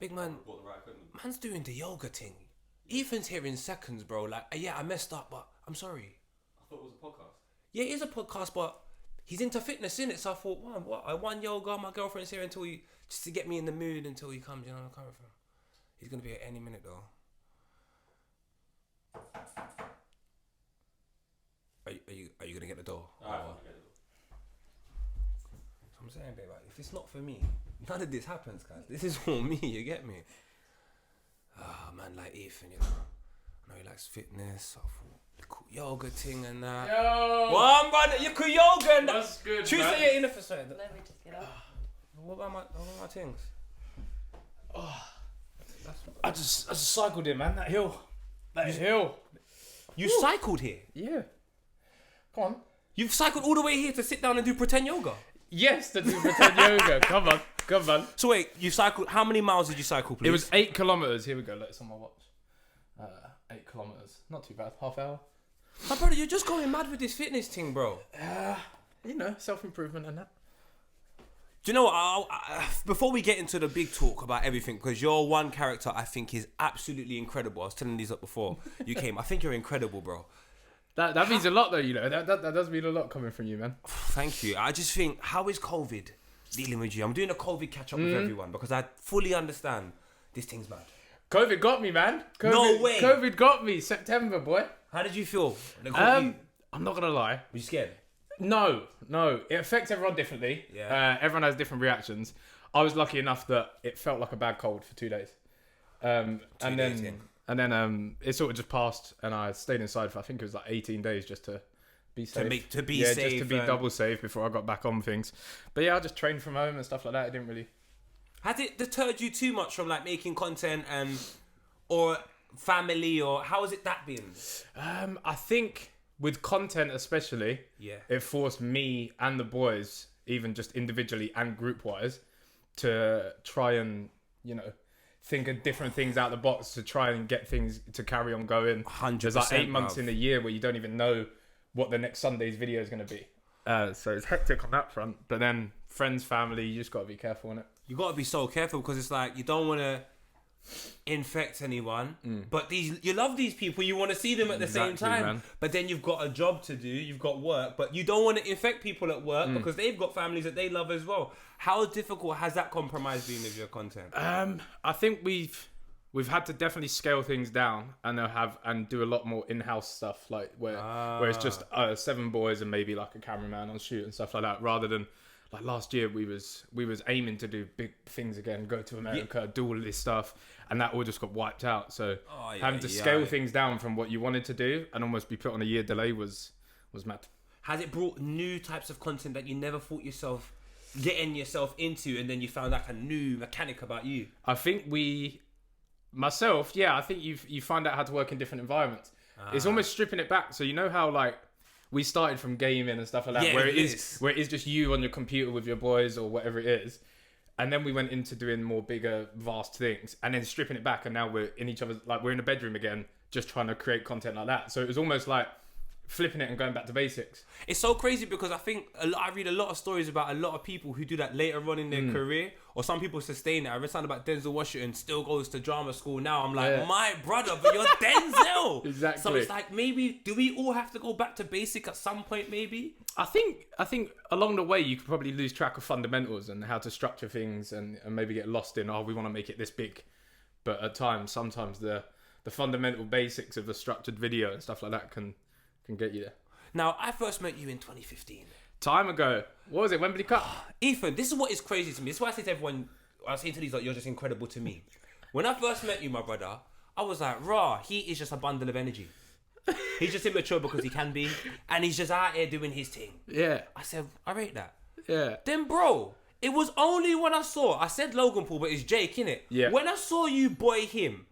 Big man, man's doing the yoga thing. Ethan's here in seconds, bro. Like, yeah, I messed up, but I'm sorry. I thought it was a podcast. Yeah, it is a podcast, but he's into fitness, innit? So I thought, what? I won yoga. My girlfriend's here until he, just to get me in the mood until he comes. You know where I'm coming from. He's gonna be here any minute though. Are you gonna get the door? Alright, I'm saying, babe, like, if it's not for me, none of this happens, guys. This is all me. You get me? Man, like Ethan, you know. I know he likes fitness. I thought the cool yoga thing and that. Yo! One brother, you cool yoga and that. That's good, Tuesday, man. yeah, in the first Let Let me just get up. What about my things? I just cycled in, man. That hill. Hill. You cycled here? Yeah. Come on. You've cycled all the way here to sit down and do pretend yoga? Yes, to do pretend yoga. Come on. So wait, you cycled, how many miles did you cycle, please? It was 8 kilometers. Here we go. Look, it's on my watch. 8 kilometers. Not too bad. Half hour. My brother, you're just going mad with this fitness thing, bro. You know, self-improvement and that. Do you know what? Before we get into the big talk about everything, because you're one character I think is absolutely incredible. I was telling these up before you came. I think you're incredible, bro. That means a lot, though, you know. That does mean a lot coming from you, man. Thank you. I just think, how is COVID dealing with you? I'm doing a COVID catch-up with everyone because I fully understand this thing's mad. COVID got me, man. No way. COVID got me. September, boy. How did you feel? I'm not going to lie. Were you scared? No. It affects everyone differently. Yeah. Everyone has different reactions. I was lucky enough that it felt like a bad cold for 2 days. And then it sort of just passed, and I stayed inside for, I think it was like 18 days just to be safe. To be safe. Just to be double safe before I got back on things. But yeah, I just trained from home and stuff like that. It didn't really... Has it deterred you too much from like making content or family, or how has it that been? I think with content especially, it forced me and the boys, even just individually and group wise, to try and, you know, think of different things out the box to try and get things to carry on going. 100%. There's like 8 months in a year where you don't even know what the next Sunday's video is going to be. So it's hectic on that front. But then friends, family, you just got to be careful on it. You got to be so careful because it's like you don't want to infect anyone, but you love these people, you want to see them at the same time, man. But then you've got a job to do, you've got work, but you don't want to infect people at work because they've got families that they love as well. How difficult has that compromise been with your content? I think we've had to definitely scale things down and do a lot more in-house stuff, like where it's just 7 boys and maybe like a cameraman on shoot and stuff like that, rather than like last year we was aiming to do big things again, go to America, do all of this stuff, and that all just got wiped out. So having to scale things down from what you wanted to do and almost be put on a year delay was mad. Has it brought new types of content that you never thought yourself getting yourself into, and then you found like a new mechanic about you? I think I think you find out how to work in different environments. It's almost stripping it back. So you know how like we started from gaming and stuff like that, where it is just you on your computer with your boys or whatever it is, and then we went into doing more bigger, vast things, and then stripping it back, and now we're in each other's, like we're in a bedroom again, just trying to create content like that. So it was almost like flipping it and going back to basics. It's so crazy because I think I read a lot of stories about a lot of people who do that later on in their career, or some people sustain it. I read something about Denzel Washington still goes to drama school now. I'm like, my brother, but you're Denzel. Exactly. So it's like, maybe, do we all have to go back to basic at some point maybe? I think along the way you could probably lose track of fundamentals and how to structure things, and maybe get lost in, we want to make it this big. But at times, sometimes the fundamental basics of a structured video and stuff like that can get you there. Now, I first met you in 2015. Time ago. What was it? Wembley Cup? Ethan, this is what is crazy to me. This is why I say to everyone, I say to these, like, you're just incredible to me. When I first met you, my brother, I was like, he is just a bundle of energy. He's just immature because he can be, and he's just out here doing his thing. Yeah. I said, I rate that. Yeah. Then, bro, it was only when I said Logan Paul, but it's Jake, innit? Yeah. When I saw you boy him,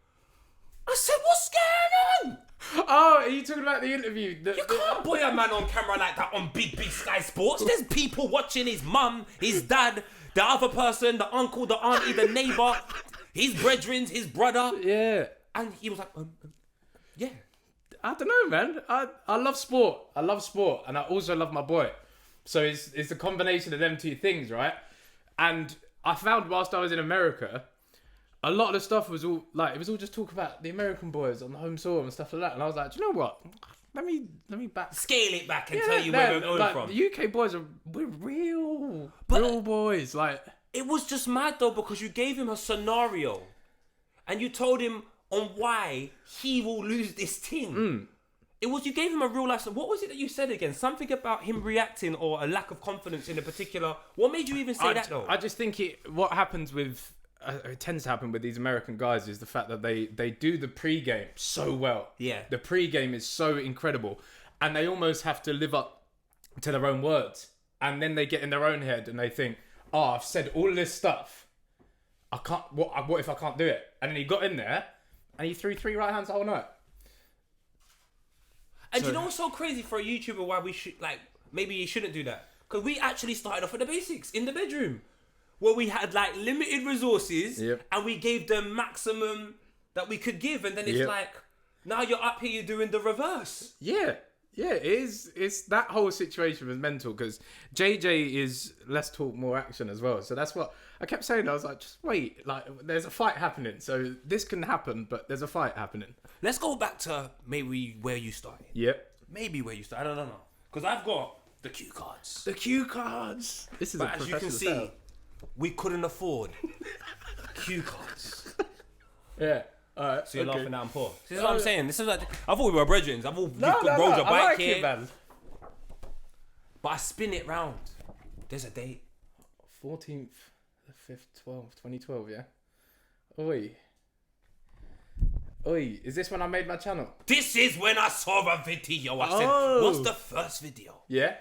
I said, what's going on? Oh, are you talking about the interview? You can't boy a man on camera like that on big Sky Sports. There's people watching, his mum, his dad, the other person, the uncle, the auntie, the neighbour, his brethren, his brother. Yeah. And he was like, yeah. I don't know, man. I love sport. And I also love my boy. So it's a combination of them two things, right? And I found whilst I was in America, a lot of the stuff was all like, it was all just talk about the American boys on the home soil and stuff like that. And I was like, do you know what? Let me back. Scale it back and tell you where we're going like, from. The UK boys we're real boys. Like, it was just mad though, because you gave him a scenario and you told him on why he will lose this thing. You gave him a real life. What was it that you said again? Something about him reacting or a lack of confidence in a particular. What made you even say that though? I just think what happens with it tends to happen with these American guys is the fact that they do the pre-game so well. Yeah. The pre-game is so incredible, and they almost have to live up to their own words, and then they get in their own head and they think, "Oh, I've said all of this stuff. I can't. What if I can't do it?" And then he got in there and he threw 3 right hands the whole night. And you know what's so crazy for a YouTuber? Why we should maybe you shouldn't do that, because we actually started off at the basics in the bedroom, where we had like limited resources and we gave them maximum that we could give, and then it's like now you're up here, you're doing the reverse. Yeah, it is. It's that whole situation was mental, because JJ is less talk, more action as well. So that's what I kept saying. I was like, just wait, like there's a fight happening. So this can happen, but there's a fight happening. Let's go back to maybe where you started. Yep. Maybe where you started. I don't know, because I've got the cue cards. The cue cards. This is but as you can see, we couldn't afford cue cards. Yeah. Alright. So you're laughing at I'm poor. This is what I'm saying. This is like, I thought we were brethren. I've rode your bike like here. it, man. But I spin it round. There's a date. 14th, the 5th, 12th, 2012, yeah? Oi, is this when I made my channel? This is when I saw a video. I said, what's the first video? Yeah?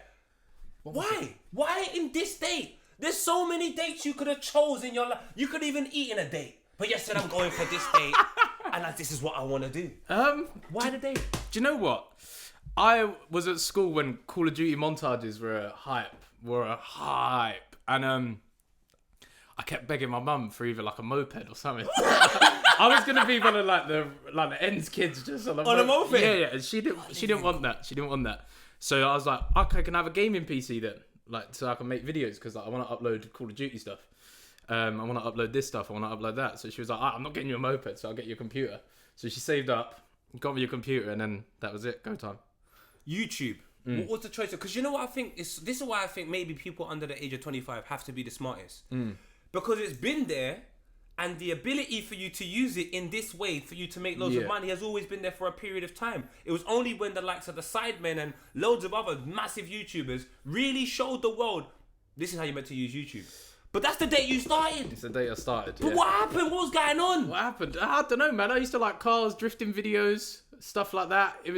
Why? Why in this date? There's so many dates you could have chosen in your life. You could even eat in a date. But you said, I'm going for this date. And this is what I want to do. Why the date? Do you know what? I was at school when Call of Duty montages were a hype. And I kept begging my mum for either like a moped or something. I was gonna be one of like the ends kids just on a moped. Yeah. And she didn't want that. She didn't want that. So I was like, okay, I can have a gaming PC then, like so I can make videos, because like, I want to upload Call of Duty stuff. I want to upload this stuff. I want to upload that. So she was like, I'm not getting you a moped, so I'll get you a computer. So she saved up, got me a computer, and then that was it. Go time. YouTube. What was the choice? Because you know what I think? This is why I think maybe people under the age of 25 have to be the smartest. Because it's been there, and the ability for you to use it in this way, for you to make loads of money, has always been there for a period of time. It was only when the likes of the Sidemen and loads of other massive YouTubers really showed the world, this is how you're meant to use YouTube. But that's the date you started. It's the date I started. But what happened? What was going on? What happened? I don't know, man. I used to like cars, drifting videos, stuff like that. It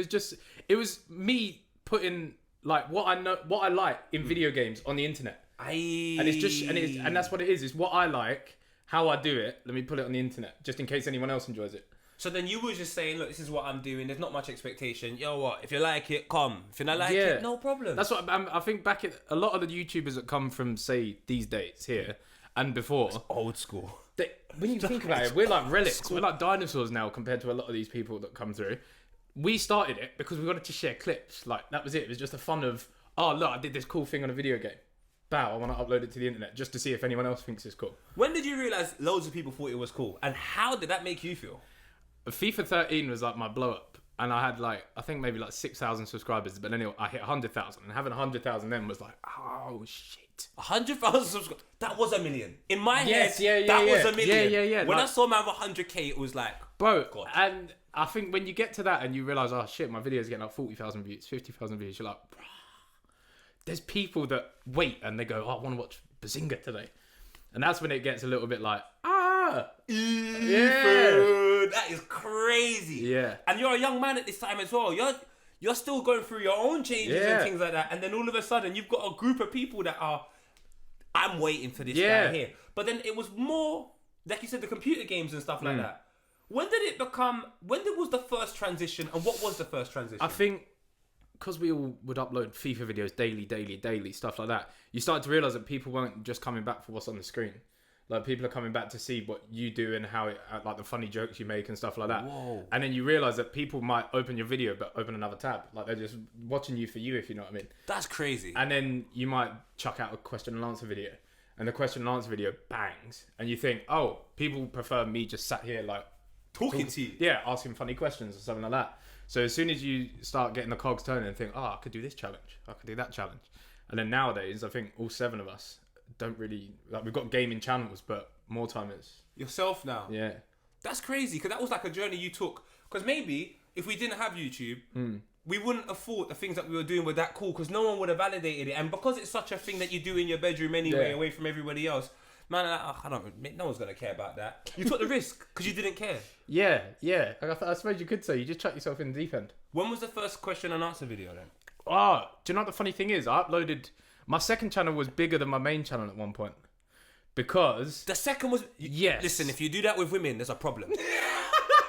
was me putting like what I like in video games on the internet. And that's what it is. It's what I like, how I do it. Let me put it on the internet, just in case anyone else enjoys it. So then you were just saying, look, this is what I'm doing. There's not much expectation. Yo, what? If you like it, come. If you not like it, no problem. That's what I think. Back at a lot of the YouTubers that come from, say, these dates here and before, it's old school. When you think about it, we're like relics. We're like dinosaurs now compared to a lot of these people that come through. We started it because we wanted to share clips. Like that was it. It was just the fun of, oh look, I did this cool thing on a video game. Bow, I want to upload it to the internet just to see if anyone else thinks it's cool. When did you realise loads of people thought it was cool, and how did that make you feel? FIFA 13 was like my blow up, and I had like, I think maybe like 6,000 subscribers, but anyway, I hit 100,000, and having 100,000 then was like, oh shit. 100,000 subscribers, that was $1 million. In my head, was $1 million. Yeah. When like, I saw man with 100k, it was like, bro, God. And I think when you get to that and you realise, oh shit, my video's getting like 40,000 views, 50,000 views, you're like, bruh, there's people that wait and they go, oh, I want to watch Behzinga today. And that's when it gets a little bit like, that is crazy. Yeah. And you're a young man at this time as well. You're still going through your own changes and things like that. And then all of a sudden, you've got a group of people that are, I'm waiting for this guy here. But then it was more, like you said, the computer games and stuff like that. When was the first transition, and what was the first transition? I think because we all would upload FIFA videos daily, stuff like that, you started to realise that people weren't just coming back for what's on the screen. Like, people are coming back to see what you do and how, like, the funny jokes you make and stuff like that. Whoa. And then you realise that people might open your video but open another tab. Like, they're just watching you for you, if you know what I mean. That's crazy. And then you might chuck out a question and answer video. and the question and answer video bangs, and you think, oh, people prefer me just sat here like talking to you. Yeah, asking funny questions or something like that. So as soon as you start getting the cogs turning and think, oh, I could do this challenge, I could do that challenge. And then nowadays, I think all 7 of us don't really, like, we've got gaming channels, but more time is... Yourself now. Yeah. That's crazy, because that was like a journey you took. Because maybe if we didn't have YouTube, we wouldn't have thought the things that we were doing were that cool, because no one would have validated it. And because it's such a thing that you do in your bedroom anyway, away from everybody else, man, I don't. No one's gonna care about that. You took the risk because you didn't care. Yeah. I suppose you could say you just chuck yourself in the deep end. When was the first question and answer video then? Oh, do you know what the funny thing is? I uploaded... My second channel was bigger than my main channel at one point. Because... The second was... Yes. Listen, if you do that with women, there's a problem.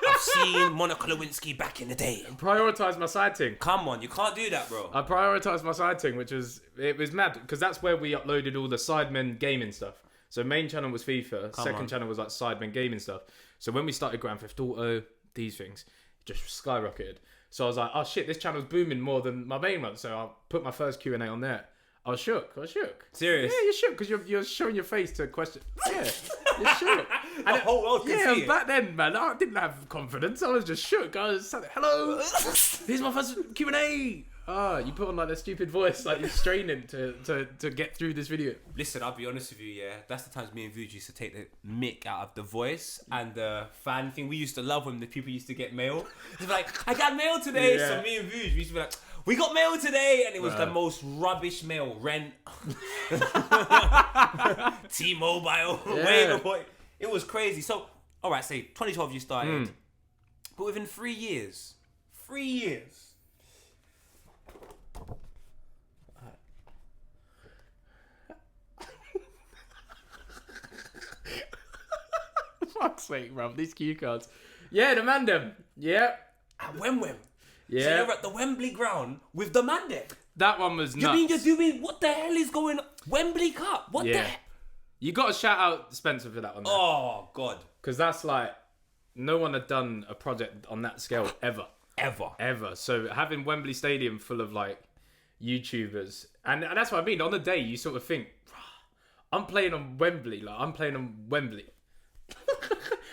I've seen Monica Lewinsky back in the day. Prioritise my side thing. Come on, you can't do that, bro. I prioritised my side thing, which was... It was mad, because that's where we uploaded all the Sidemen gaming stuff. So main channel was FIFA, second channel was like Sidemen gaming stuff. So when we started Grand Theft Auto, these things, it just skyrocketed. So I was like, oh shit, this channel's booming more than my main one. So I put my first Q&A on there. I was shook. Serious? Yeah, you're shook because you're showing your face to a question. Yeah, you're shook. And the whole world can see it. Back then, man, I didn't have confidence. I was just shook. I was like, hello, here's my first Q&A. Oh, you put on like a stupid voice, like you're straining to get through this video. Listen, I'll be honest with you, yeah. That's the times me and Vuj used to take the mick out of the voice and the fan thing. We used to love when the people used to get mail. They'd be like, I got mail today. Yeah. So me and Vuj, we used to be like, we got mail today. And it was the most rubbish mail. Rent. T-Mobile. Yeah. It was crazy. So, all right, say 2012 you started. But within 3 years, Fuck's sake, bruv, these cue cards. Yeah, the Mandem. Yeah. At Wembley. Yeah. So you're at the Wembley ground with the Mandem. That one was nuts. You mean you're doing, what the hell is going on? Wembley Cup? What the hell? You got to shout out Spencer for that one. There. Oh, God. Because that's like, no one had done a project on that scale ever. Ever. So having Wembley Stadium full of like YouTubers, and that's what I mean. On the day, you sort of think, I'm playing on Wembley.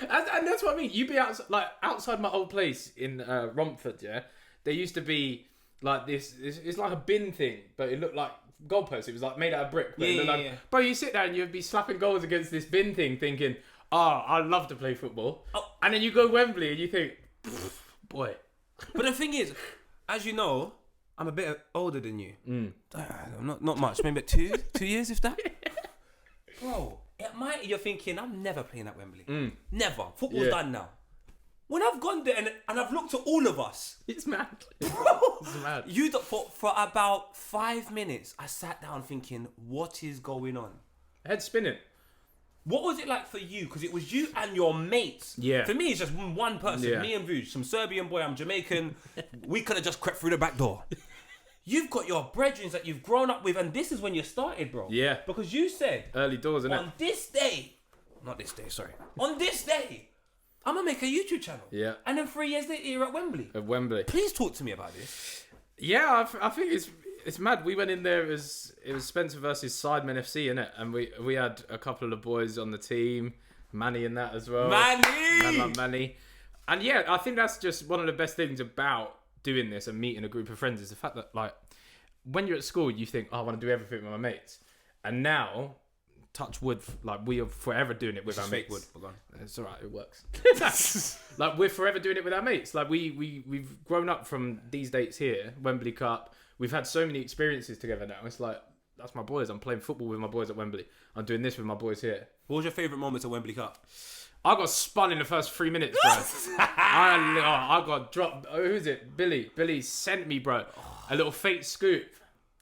And that's what I mean. You'd be outside my old place in Romford, yeah? There used to be like this, it's like a bin thing, but it looked like goalposts. It was like made out of brick. But yeah. Bro, you sit there and you'd be slapping goals against this bin thing thinking, oh, I'd love to play football. Oh. And then you go Wembley and you think, boy. But the thing is, as you know, I'm a bit older than you. Not much, maybe 2 years if that. Bro, you're thinking, I'm never playing at Wembley. Never. Football's done now. When I've gone there and I've looked at all of us. It's mad. Bro, it's mad. For about 5 minutes, I sat down thinking, what is going on? Head spinning. What was it like for you? Because it was you and your mates. Yeah. For me, it's just one person. Yeah. Me and Vuj, some Serbian boy. I'm Jamaican. We could have just crept through the back door. You've got your brethren that you've grown up with, and this is when you started, bro. Yeah. Because you said... Early doors, innit? On this day... Not this day, sorry. On this day, I'm going to make a YouTube channel. Yeah. And then 3 years later, you're at Wembley. At Wembley. Please talk to me about this. Yeah, I think it's mad. We went in there, it was Spencer versus Sidemen FC, innit? And we had a couple of the boys on the team. Manny in that as well. Manny. And yeah, I think that's just one of the best things about doing this and meeting a group of friends is the fact that, like, when you're at school, you think, oh, I want to do everything with my mates. And now, touch wood, like, we are forever doing it with our mates. Wood. We're gone. It's all right, it works. Like, we're forever doing it with our mates. Like, we've grown up from these dates here, Wembley Cup. We've had so many experiences together now. It's like, that's my boys. I'm playing football with my boys at Wembley. I'm doing this with my boys here. What was your favourite moments at Wembley Cup? I got spun in the first 3 minutes, bro. I got dropped. Oh, who's it? Billy sent me, bro, a little fake scoop,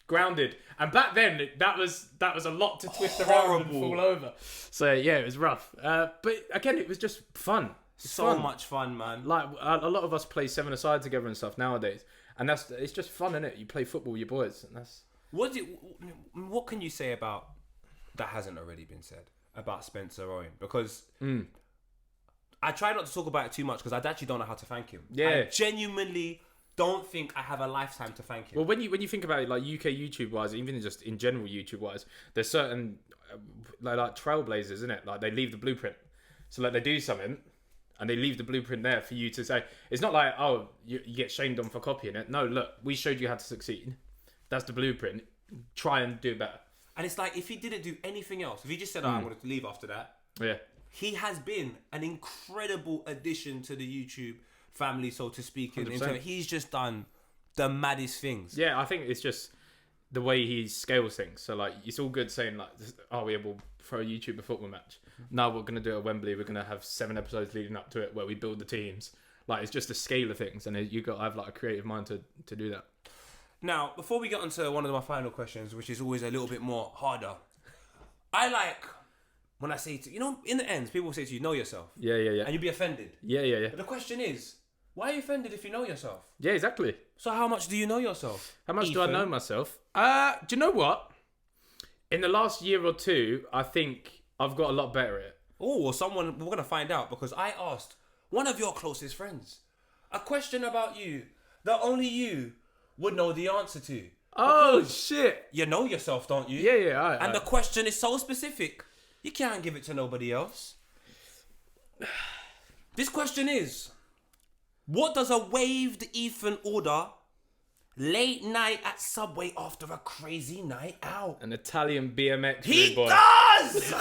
grounded. And back then, that was a lot to twist around and fall over. So yeah, it was rough. But again, it was just fun. So much fun, man. Like a lot of us play 7-a-side together and stuff nowadays, and it's just fun, isn't it? You play football with your boys, and that's. What can you say about that hasn't already been said about Spencer Owen? Because. I try not to talk about it too much because I actually don't know how to thank him. Yeah. I genuinely don't think I have a lifetime to thank him. Well, when you think about it, like UK YouTube wise, even just in general YouTube wise, there's certain like trailblazers, isn't it? Like they leave the blueprint. So like they do something, and they leave the blueprint there for you to say. It's not like, oh, you get shamed on for copying it. No, look, we showed you how to succeed. That's the blueprint. Try and do better. And it's like, if he didn't do anything else, if he just said, I'm going to leave after that, Yeah. he has been an incredible addition to the YouTube family, so to speak. He's just done the maddest things. Yeah, I think it's just the way he scales things. So like, it's all good saying like, oh, we will throw a YouTube football match. Now we're gonna do it at Wembley. We're gonna have 7 episodes leading up to it where we build the teams. Like, it's just the scale of things, and you got to have like a creative mind to do that. Now, before we get on to one of my final questions, which is always a little bit more harder, I like when I say to in the end, people say to you, know yourself. Yeah. And you'd be offended. Yeah. But the question is, why are you offended if you know yourself? Yeah, exactly. So how much do you know yourself? How much do I know myself? Do you know what? In the last year or two, I think I've got a lot better at it. Oh, well, we're going to find out, because I asked one of your closest friends a question about you that only you would know the answer to. Oh, shit. You know yourself, don't you? Yeah. And the question is so specific, you can't give it to nobody else. This question is, what does a waved Ethan order late night at Subway after a crazy night out? An Italian BMX He boy. does!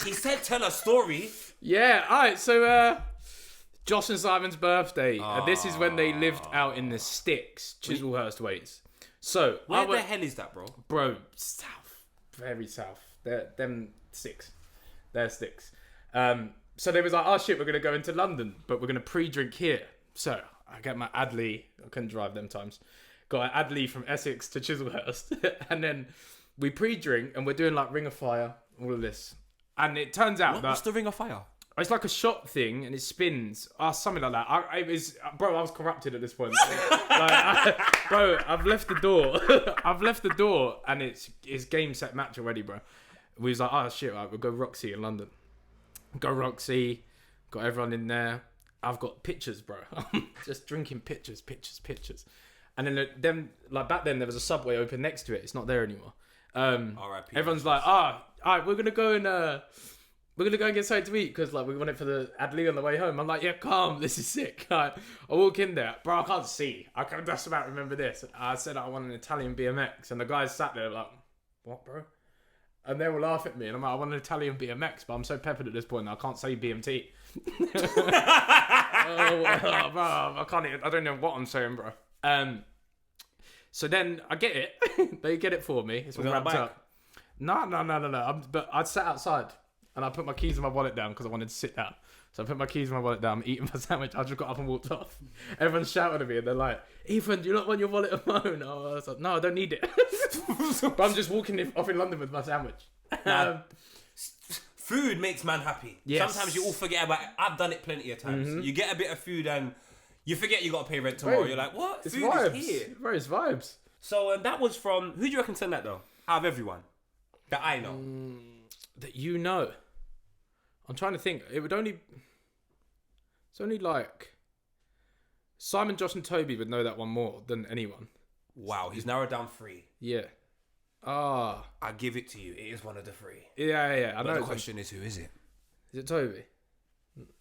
He said, tell a story. Yeah, alright, so Josh and Simon's birthday. This is when they lived out in the sticks, Chislehurst ways. So Where the hell is that, bro? Bro, south. Very south. They're sticks. They're sticks. So they was like, oh shit, we're gonna go into London, but we're gonna pre-drink here. So I get my Adley. I couldn't drive them times. Got an Adley from Essex to Chislehurst. And then we pre-drink and we're doing like Ring of Fire, all of this. And it turns out What's the Ring of Fire? it's like a shot thing and it spins. Something like that. I was corrupted at this point. I've left the door. I've left the door and it's game, set, match already, bro. We was like, oh shit, right, we'll go Roxy in London. Go Roxy. Got everyone in there. I've got pictures, bro. Just drinking pictures. And then back then there was a Subway open next to it. It's not there anymore. R.I.P. Everyone's like, all right, we're gonna go and get something to eat because like we want it for the Adley on the way home. I'm like, yeah, calm, this is sick. I walk in there, bro. I can't see. I can just about remember this. I said I want an Italian BMX, and the guys sat there like, what, bro? And they will laugh at me, and I'm like, I want an Italian BMX, but I'm so peppered at this point that I can't say BMT. Bro, I can't. I don't know what I'm saying, bro. So then I get it. They get it for me. It's all wrapped up. No. But I sat outside and I put my keys in my wallet down because I wanted to sit down. So I put my keys in my wallet down, I'm eating my sandwich. I just got up and walked off. Everyone's shouting at me and they're like, Ethan, do you not want your wallet and phone? Oh, I was like, no, I don't need it. But I'm just walking off in London with my sandwich. Food makes man happy. Yes. Sometimes you all forget about it. I've done it plenty of times. Mm-hmm. You get a bit of food and you forget you got to pay rent tomorrow. Bro, you're like, what? It's food vibes. is here. Bro, it's vibes. So that was from, who do you reckon sent that though? Out of everyone that I know. That you know. I'm trying to think. It's only like Simon, Josh and Toby would know that one more than anyone. Wow, he's narrowed down 3. Yeah. I give it to you. It is one of the 3. Yeah. I but know. The question is, who is it? Is it Toby?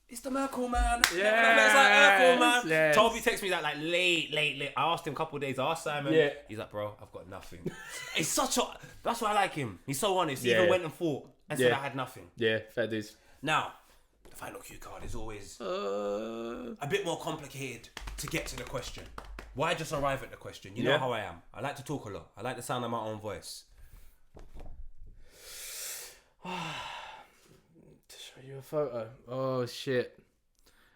It's the Merkel man. Yeah. It's like Merkel man. Yes. Toby texted me that like late. I asked him a couple of days. I asked Simon. Yeah. He's like, bro, I've got nothing. It's such a. That's why I like him. He's so honest. He Yeah. even went and fought and said I had nothing. Yeah, fair dues. Now, the final cue card is always a bit more complicated to get to the question. Why just arrive at the question? You know how I am. I like to talk a lot. I like the sound of my own voice. To show you a photo. Oh shit.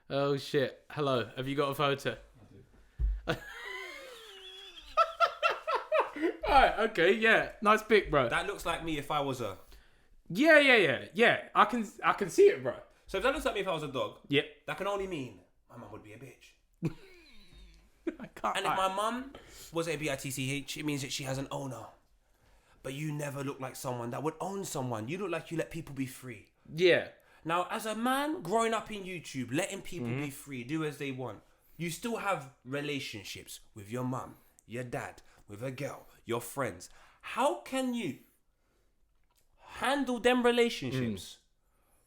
Hello. Have you got a photo? I do. Alright, okay, yeah. Nice pic, bro. That looks like me if I was a... Yeah. I can see it, bro. So if that looks like me if I was a dog, yep. That can only mean my mum would be a bitch. I can't. And if my mum was a bitch, it means that she has an owner. But you never look like someone that would own someone. You look like you let people be free. Yeah. Now, as a man growing up in YouTube, letting people be free, do as they want, you still have relationships with your mum, your dad, with a girl, your friends. How can you handle them relationships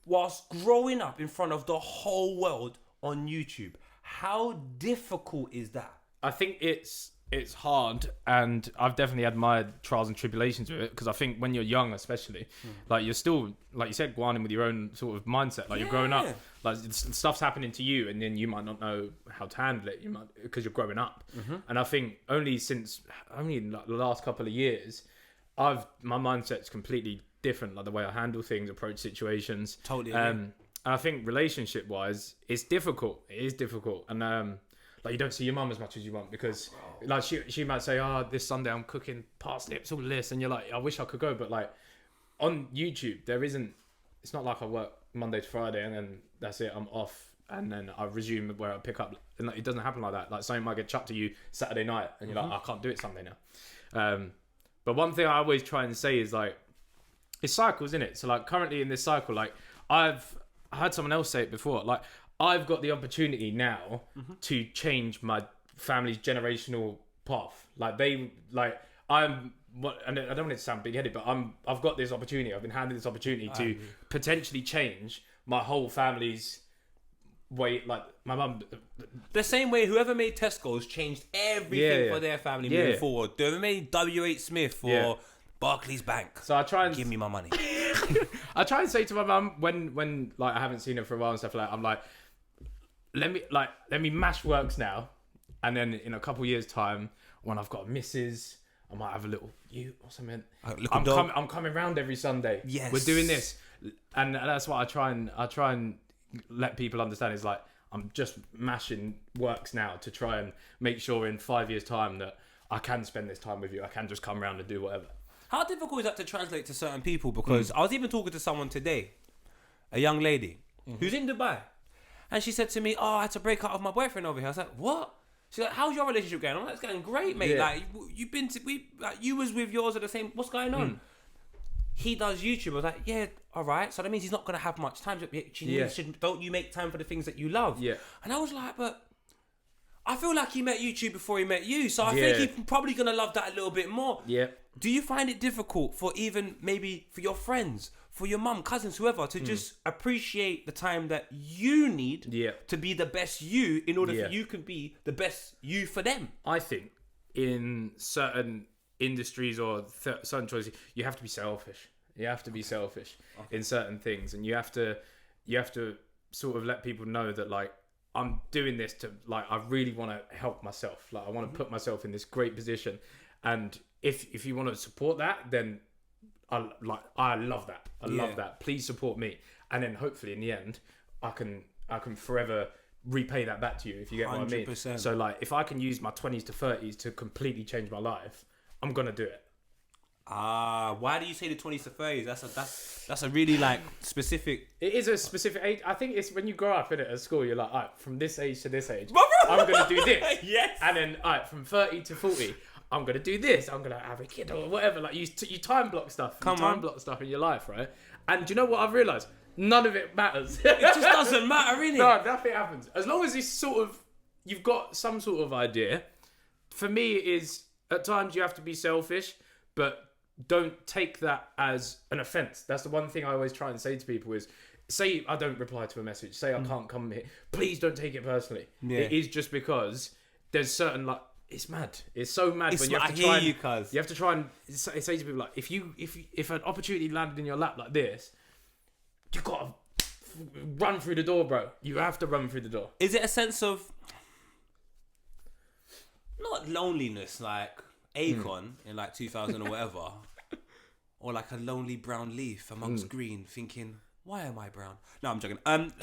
whilst growing up in front of the whole world on YouTube. How difficult is that? I think it's hard, and I've definitely had my trials and tribulations with it, because I think when you're young, especially, like you're still, like you said, grinding with your own sort of mindset. Like you're growing up, like stuff's happening to you, and then you might not know how to handle it. You might, because you're growing up. And I think only in like the last couple of years, my mindset's completely different. Like the way I handle things, approach situations. Totally. And I think relationship wise, it's difficult. It is difficult, and like you don't see your mum as much as you want, because like she might say, oh, this Sunday I'm cooking parsnips, all this, and you're like, I wish I could go, but like on YouTube it's not like I work Monday to Friday and then that's it, I'm off, and then I resume where I pick up, and like, it doesn't happen like that. Like something might get chucked to you Saturday night and you're like, I can't do it Sunday now. But one thing I always try and say is like, it's cycles, isn't it? So like currently in this cycle, like I heard someone else say it before, like I've got the opportunity now to change my family's generational path. Like and I don't want it to sound big-headed, but I've got this opportunity. I've been handed this opportunity to potentially change my whole family's way. Like my mum, the same way whoever made Tesco's changed everything for their family moving forward. Whoever made W.H. Smith or Barclays Bank. So I try and give me my money. I try and say to my mum when like I haven't seen her for a while and stuff like that, I'm like, let me mash works now, and then in a couple years time, when I've got a missus, I might have a little ute or something. I'm coming round every Sunday. Yes, we're doing this, and that's what I try and let people understand. Is like I'm just mashing works now to try and make sure in 5 years time that I can spend this time with you. I can just come round and do whatever. How difficult is that to translate to certain people? Because I was even talking to someone today, a young lady who's in Dubai. And she said to me, I had to break up with my boyfriend over here. I was like, what? She's like, how's your relationship going? I'm like, it's going great, mate. Like, you was with yours at the same, what's going on? He does YouTube. I was like, yeah, all right. So that means he's not going to have much time. Don't you make time for the things that you love? Yeah. And I was like, but I feel like he met YouTube before he met you. So I think he's probably going to love that a little bit more. Yeah. Do you find it difficult for even maybe for your friends, for your mum, cousins, whoever, to just appreciate the time that you need to be the best you in order for you can be the best you for them? I think in certain industries or certain choices, you have to be selfish. You have to be selfish in certain things, and you have to sort of let people know that like I'm doing this to like I really want to help myself. Like I want to put myself in this great position, and if you want to support that, then I love that. I love that. Please support me, and then hopefully in the end, I can forever repay that back to you if you get 100%. What I mean. So like, if I can use my 20s to 30s to completely change my life, I'm gonna do it. Why do you say the 20s to 30s? That's a really like specific. It is a specific age. I think it's when you grow up in it at school. You're like, all right, from this age to this age, I'm gonna do this. Yes. And then, all right, from 30 to 40. I'm going to do this, I'm going to have a kid or whatever. Like you time block stuff. Block stuff in your life, right? And do you know what I've realised? None of it matters. It just doesn't matter, really. No, nothing happens. As long as it's sort of, you've got some sort of idea. For me, it is, at times you have to be selfish, but don't take that as an offence. That's the one thing I always try and say to people is, say I don't reply to a message, say I can't come here, please don't take it personally. Yeah. It is just because there's certain like, it's mad. It's so mad when you have to try. You have to try and say to people like, if an opportunity landed in your lap like this, you gotta run through the door, bro. You have to run through the door. Is it a sense of not loneliness like Akon in like 2000 or whatever, or like a lonely brown leaf amongst green, thinking, why am I brown? No, I'm joking.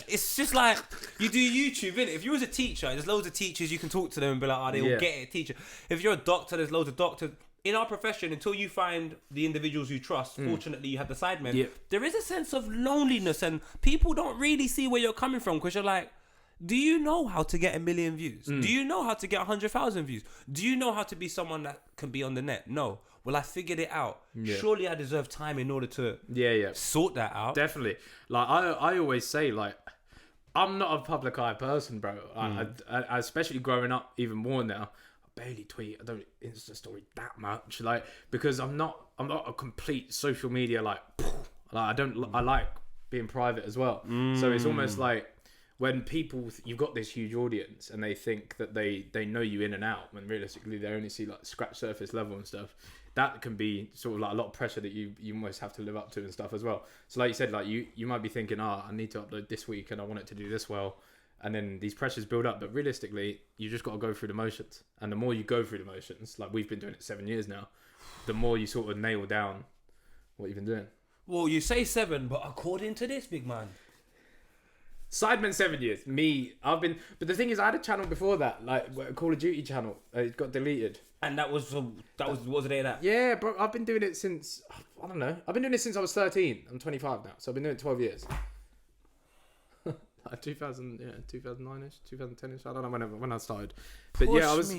It's just like you do YouTube, innit? If you was a teacher, there's loads of teachers you can talk to them and be like, they will get it, teacher. If you're a doctor, there's loads of doctors. In our profession, until you find the individuals you trust, fortunately you have the Sidemen, there is a sense of loneliness and people don't really see where you're coming from because you're like, do you know how to get 1 million views? Do you know how to get 100,000 views? Do you know how to be someone that can be on the net? No. Well, I figured it out. Yeah. Surely I deserve time in order to sort that out. Definitely. Like I always say, like, I'm not a public eye person, bro. I especially growing up even more now. I barely tweet. I don't Insta story that much, like, because I'm not a complete social media like Like I like being private as well. So it's almost like when people, you've got this huge audience and they think that they know you in and out, when realistically they only see like scratch surface level and stuff. That can be sort of like a lot of pressure that you almost have to live up to and stuff as well. So like you said, like you might be thinking, I need to upload this week and I want it to do this well. And then these pressures build up. But realistically, you just got to go through the motions. And the more you go through the motions, like we've been doing it 7 years now, the more you sort of nail down what you've been doing. Well, you say 7, but according to this, big man. Sidemen 7 years. But the thing is, I had a channel before that, like a Call of Duty channel. It got deleted. And that was what was the day of that? Yeah, bro. I've been doing it since, I don't know. I've been doing it since I was 13. I'm 25 now. So I've been doing it 12 years. 2009ish, 2010ish. I don't know when I started. But yeah, I was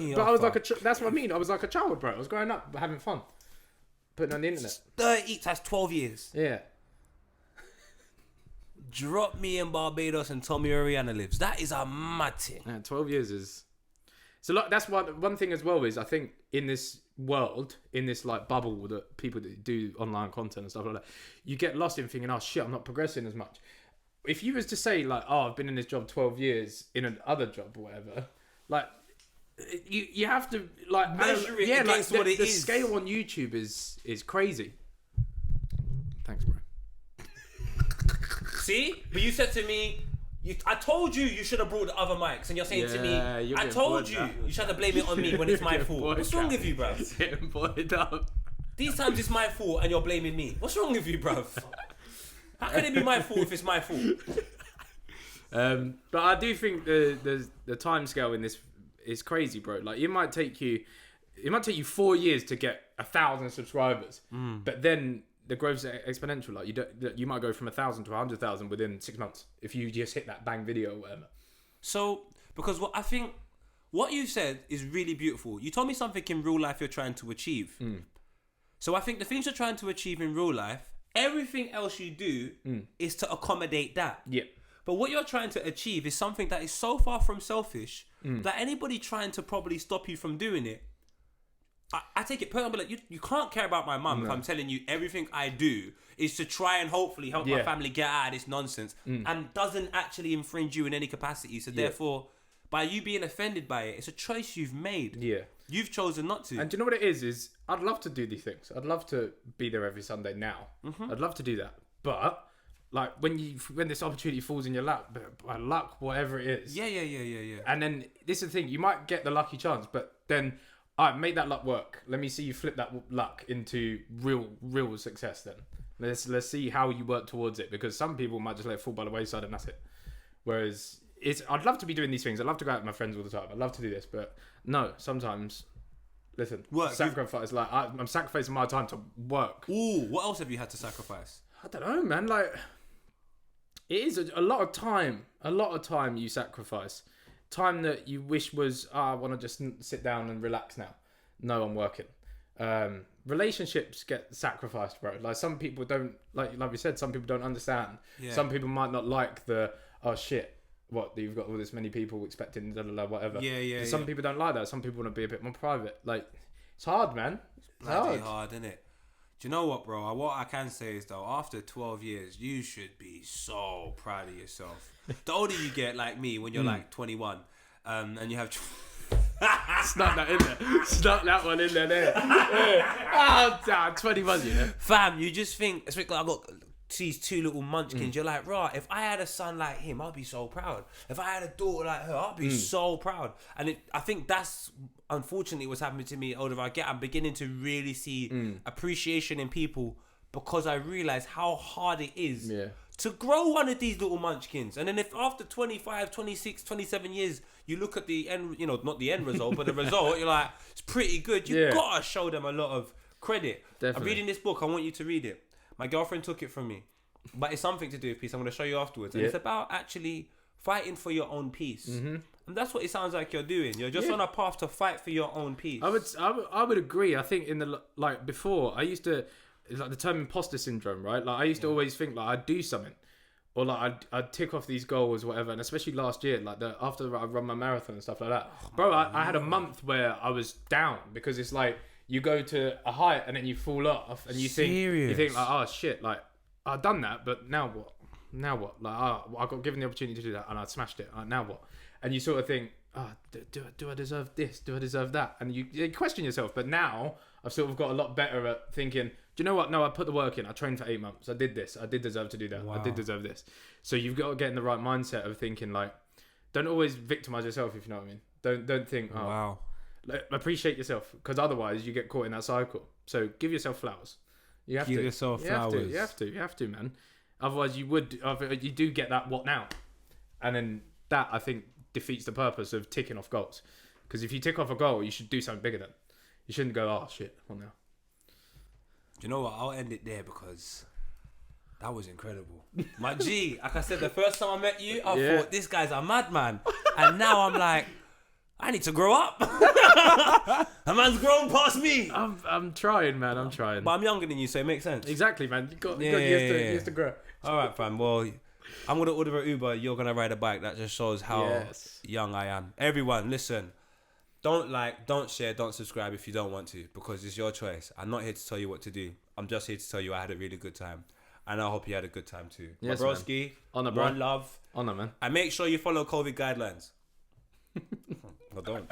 that's what I mean. I was like a child, bro. I was growing up, having fun. Putting on the internet. 30, that's 12 years. Yeah. Drop me in Barbados and tell me where Rihanna lives. That is a mad thing. Yeah, 12 years is... So like, that's one thing as well is I think in this world, in this like bubble that people that do online content and stuff like that, you get lost in thinking, oh shit, I'm not progressing as much. If you was to say like, oh, I've been in this job 12 years in another job or whatever, like you have to like measure it against like, what it the is. scale on YouTube is crazy. Thanks, bro. See? But you said to me, I told you should have brought the other mics, and you're saying to me, I told you should have blame it on me when it's my fault. What's wrong with you, bruv? Getting bored up. These times it's my fault and you're blaming me. What's wrong with you, bruv? How can it be my fault if it's my fault? But I do think the time scale in this is crazy, bro. Like it might take you 4 years to get 1,000 subscribers, but then the growth's exponential. Like you might go from 1,000 to 100,000 within 6 months if you just hit that bang video or whatever. So, because I think what you said is really beautiful. You told me something in real life you're trying to achieve. So I think the things you're trying to achieve in real life, everything else you do is to accommodate that. Yeah. But what you're trying to achieve is something that is so far from selfish that anybody trying to probably stop you from doing it, I take it personally. Like you can't care about my mum if I'm telling you everything I do is to try and hopefully help my family get out of this nonsense and doesn't actually infringe you in any capacity. So therefore, by you being offended by it, it's a choice you've made. Yeah. You've chosen not to. And do you know what it is I'd love to do these things. I'd love to be there every Sunday now. I'd love to do that. But like when this opportunity falls in your lap, by luck, whatever it is. Yeah. And then this is the thing, you might get the lucky chance, but then make that luck work. Let me see you flip that luck into real success then. Let's see how you work towards it, because some people might just let it fall by the wayside and that's it. Whereas I'd love to be doing these things. I'd love to go out with my friends all the time. I'd love to do this, but no, sometimes, listen, sacrifice. Like I'm sacrificing my time to work. Ooh, what else have you had to sacrifice? I don't know, man. Like, it is a lot of time. A lot of time you sacrifice. Time that you wish was, I want to just sit down and relax now. No, I'm working. Relationships get sacrificed, bro. Like some people don't, like we said, some people don't understand. Yeah. Some people might not like the, oh shit, what, you've got all this many people expecting, whatever. Yeah. Some people don't like that. Some people want to be a bit more private. Like, it's hard, man. It's hard, isn't it? Do you know what, bro? What I can say is, though, after 12 years, you should be so proud of yourself. The older you get, like me, when you're like 21, and you have... Snuck that in there. Snuck that one in there. Oh, damn, 21, you know. Fam, you just think, it's like I got these two little munchkins. You're like, right, if I had a son like him, I'd be so proud. If I had a daughter like her, I'd be so proud. And I think that's unfortunately what's happening to me older I get. I'm beginning to really see appreciation in people, because I realize how hard it is to grow one of these little munchkins. And then if after 25, 26, 27 years, you look at the end, not the end result, but the result, you're like, it's pretty good. You've got to show them a lot of credit. Definitely. I'm reading this book. I want you to read it. My girlfriend took it from me, but it's something to do with peace. I'm going to show you afterwards. And it's about actually fighting for your own peace. And that's what it sounds like you're doing. You're just on a path to fight for your own peace. I would agree. I think before, I used to, like the term imposter syndrome, right? Like I used to always think like I'd do something, or like I'd tick off these goals or whatever. And especially last year, like after I run my marathon and stuff like that, bro, I had a month where I was down, because it's like you go to a height and then you fall off and you think like, oh shit, like I've done that, but now what? Now what? Like, I got given the opportunity to do that, and I smashed it. Now what? And you sort of think, do I deserve this? Do I deserve that? And you question yourself. But now I've sort of got a lot better at thinking, do you know what? No, I put the work in. I trained for 8 months. I did this. I did deserve to do that. Wow. I did deserve this. So you've got to get in the right mindset of thinking, like, don't always victimize yourself, if you know what I mean. Don't think, wow. Like, appreciate yourself, because otherwise you get caught in that cycle. So give yourself flowers. You have to. Give yourself flowers. You have to, man. Otherwise, you do get that what now, and then that, I think, defeats the purpose of ticking off goals. Because if you tick off a goal, you should do something bigger then. You shouldn't go, oh shit, what now? Do you know what? I'll end it there because that was incredible. My G, like I said, the first time I met you, I thought this guy's a madman, and now I'm like, I need to grow up. A man's grown past me. I'm trying, man. I'm trying. But I'm younger than you, so it makes sense. Exactly, man. You got years to grow. All right, fam. Well, I'm gonna order an Uber. You're gonna ride a bike. That just shows how young I am. Everyone, listen. Don't like, don't share, don't subscribe if you don't want to, because it's your choice. I'm not here to tell you what to do. I'm just here to tell you I had a really good time, and I hope you had a good time too. Yes, broski. Honor, bro. One love. Honor, man. And make sure you follow COVID guidelines. No, don't.